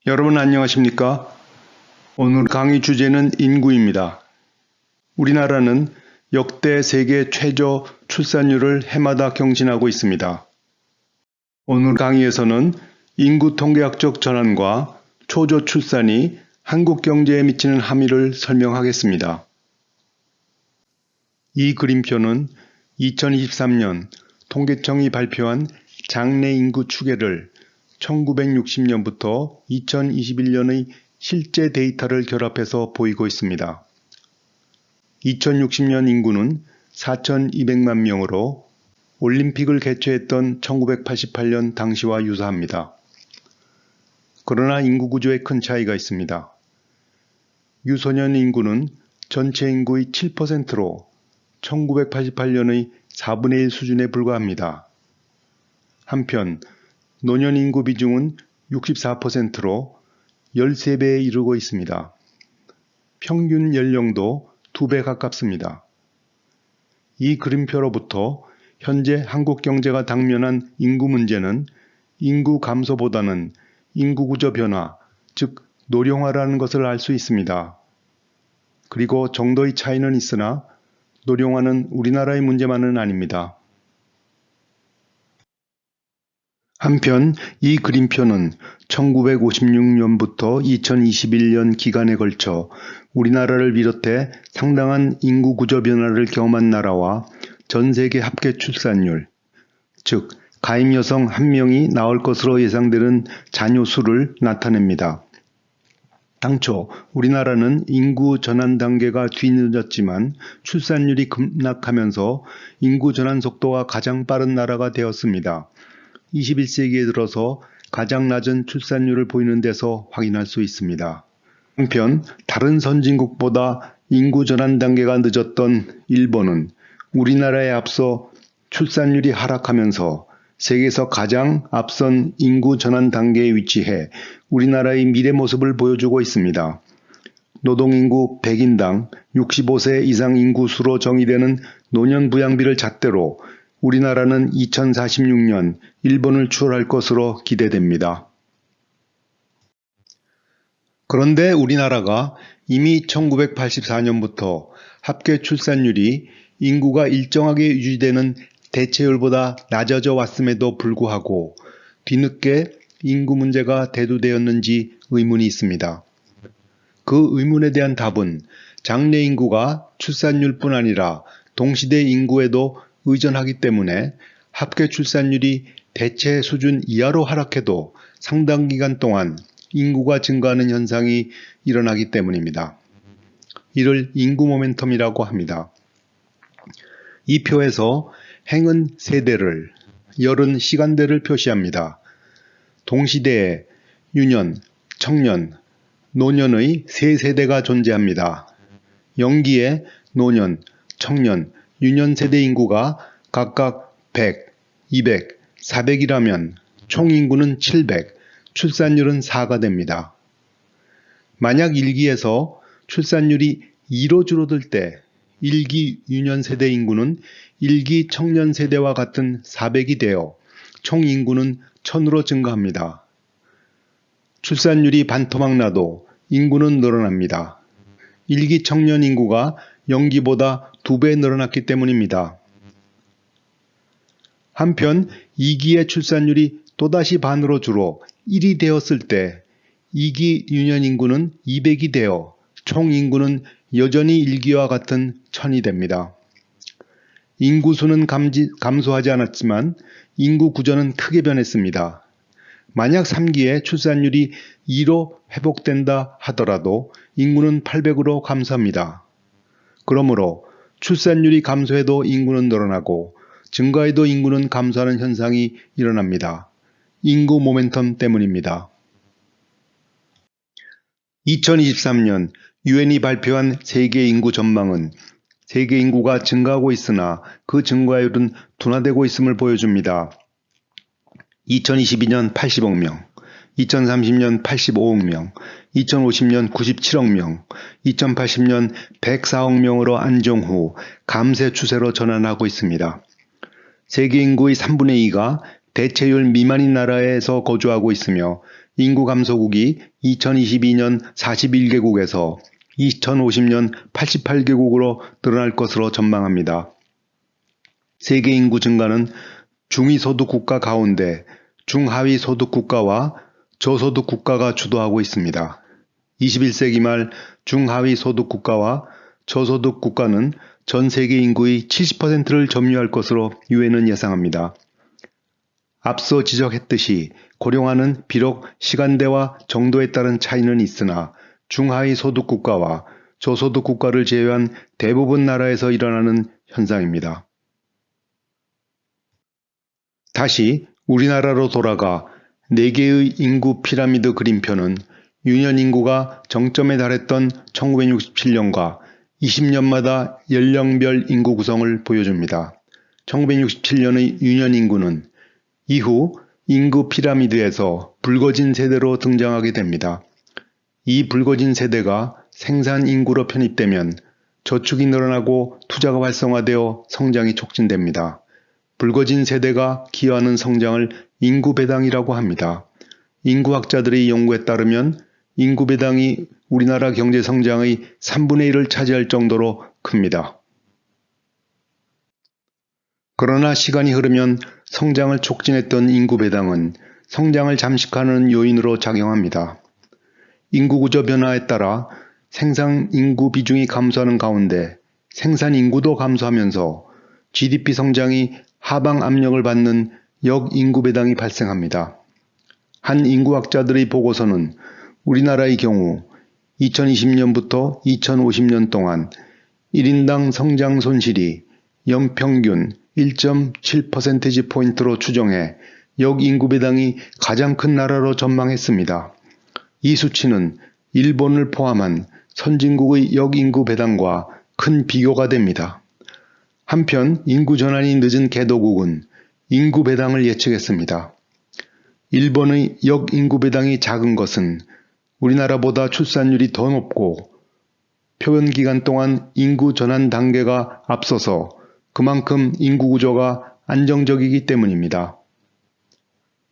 여러분 안녕하십니까? 오늘 강의 주제는 인구입니다. 우리나라는 역대 세계 최저 출산율을 해마다 경신하고 있습니다. 오늘 강의에서는 인구 통계학적 전환과 초저 출산이 한국 경제에 미치는 함의를 설명하겠습니다. 이 그림표는 2023년 통계청이 발표한 장래 인구 추계를 1960년부터 2021년의 실제 데이터를 결합해서 보이고 있습니다. 2060년 인구는 4,200만 명으로 올림픽을 개최했던 1988년 당시와 유사합니다. 그러나 인구 구조에 큰 차이가 있습니다. 유소년 인구는 전체 인구의 7%로 1988년의 4분의 1 수준에 불과합니다. 한편 노년 인구 비중은 64%로 13배에 이르고 있습니다. 평균 연령도 2배 가깝습니다. 이 그림표로부터 현재 한국 경제가 당면한 인구 문제는 인구 감소보다는 인구 구조 변화, 즉 노령화라는 것을 알 수 있습니다. 그리고 정도의 차이는 있으나 노령화는 우리나라의 문제만은 아닙니다. 한편 이 그림표는 1956년부터 2021년 기간에 걸쳐 우리나라를 비롯해 상당한 인구 구조 변화를 경험한 나라와 전 세계 합계 출산율, 즉 가임 여성 1명이 나올 것으로 예상되는 자녀 수를 나타냅니다. 당초 우리나라는 인구 전환 단계가 뒤늦었지만 출산율이 급락하면서 인구 전환 속도가 가장 빠른 나라가 되었습니다. 21세기에 들어서 가장 낮은 출산율을 보이는 데서 확인할 수 있습니다. 한편 다른 선진국보다 인구 전환 단계가 늦었던 일본은 우리나라에 앞서 출산율이 하락하면서 세계에서 가장 앞선 인구 전환 단계에 위치해 우리나라의 미래 모습을 보여주고 있습니다. 노동인구 100인당 65세 이상 인구수로 정의되는 노년 부양비를 잣대로 우리나라는 2046년 일본을 추월할 것으로 기대됩니다. 그런데 우리나라가 이미 1984년부터 합계 출산율이 인구가 일정하게 유지되는 대체율보다 낮아져 왔음에도 불구하고 뒤늦게 인구 문제가 대두되었는지 의문이 있습니다. 그 의문에 대한 답은 장래 인구가 출산율뿐 아니라 동시대 인구에도 의존하기 때문에 합계 출산율이 대체 수준 이하로 하락해도 상당 기간 동안 인구가 증가하는 현상이 일어나기 때문입니다. 이를 인구 모멘텀이라고 합니다. 이 표에서 행은 세대를, 열은 시간대를 표시합니다. 동시대에 유년, 청년, 노년의 세 세대가 존재합니다. 영기에 노년, 청년, 유년 세대 인구가 각각 100, 200, 400이라면 총 인구는 700, 출산율은 4가 됩니다. 만약 1기에서 출산율이 2로 줄어들 때 1기 유년 세대 인구는 1기 청년 세대와 같은 400이 되어 총 인구는 1000으로 증가합니다. 출산율이 반토막 나도 인구는 늘어납니다. 1기 청년 인구가 0기보다 2배 늘어났기 때문입니다. 한편 2기의 출산율이 또다시 반으로 줄어 1이 되었을 때 2기 유년 인구는 200이 되어 총 인구는 여전히 1기와 같은 1000이 됩니다. 인구수는 감소하지 않았지만 인구 구조는 크게 변했습니다. 만약 3기에 출산율이 2로 회복된다 하더라도 인구는 800으로 감소합니다. 그러므로 출산율이 감소해도 인구는 늘어나고 증가해도 인구는 감소하는 현상이 일어납니다. 인구 모멘텀 때문입니다. 2023년 유엔이 발표한 세계 인구 전망은 세계 인구가 증가하고 있으나 그 증가율은 둔화되고 있음을 보여줍니다. 2022년 80억 명, 2030년 85억 명, 2050년 97억 명, 2080년 104억 명으로 안정 후 감쇄 추세로 전환하고 있습니다. 세계 인구의 3분의 2가 대체율 미만인 나라에서 거주하고 있으며 인구 감소국이 2022년 41개국에서 2050년 88개국으로 늘어날 것으로 전망합니다. 세계 인구 증가는 중위소득 국가 가운데 중하위 소득 국가와 저소득 국가가 주도하고 있습니다. 21세기 말 중하위 소득 국가와 저소득 국가는 전 세계 인구의 70%를 점유할 것으로 유엔은 예상합니다. 앞서 지적했듯이 고령화는 비록 시간대와 정도에 따른 차이는 있으나 중하위 소득 국가와 저소득 국가를 제외한 대부분 나라에서 일어나는 현상입니다. 다시 우리나라로 돌아가 4개의 인구 피라미드 그림표는 유년 인구가 정점에 달했던 1967년과 20년마다 연령별 인구 구성을 보여줍니다. 1967년의 유년 인구는 이후 인구 피라미드에서 붉어진 세대로 등장하게 됩니다. 이 붉어진 세대가 생산 인구로 편입되면 저축이 늘어나고 투자가 활성화되어 성장이 촉진됩니다. 붉어진 세대가 기여하는 성장을 인구 배당이라고 합니다. 인구학자들의 연구에 따르면 인구 배당이 우리나라 경제 성장의 3분의 1을 차지할 정도로 큽니다. 그러나 시간이 흐르면 성장을 촉진했던 인구 배당은 성장을 잠식하는 요인으로 작용합니다. 인구 구조 변화에 따라 생산 인구 비중이 감소하는 가운데 생산 인구도 감소하면서 GDP 성장이 하방 압력을 받는 역인구 배당이 발생합니다. 한 인구학자들의 보고서는 우리나라의 경우 2020년부터 2050년 동안 1인당 성장 손실이 연평균 1.7%포인트로 추정해 역인구 배당이 가장 큰 나라로 전망했습니다. 이 수치는 일본을 포함한 선진국의 역인구 배당과 큰 비교가 됩니다. 한편 인구 전환이 늦은 개도국은 인구 배당을 예측했습니다. 일본의 역인구 배당이 작은 것은 우리나라보다 출산율이 더 높고 표현 기간 동안 인구 전환 단계가 앞서서 그만큼 인구 구조가 안정적이기 때문입니다.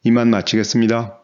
이만 마치겠습니다.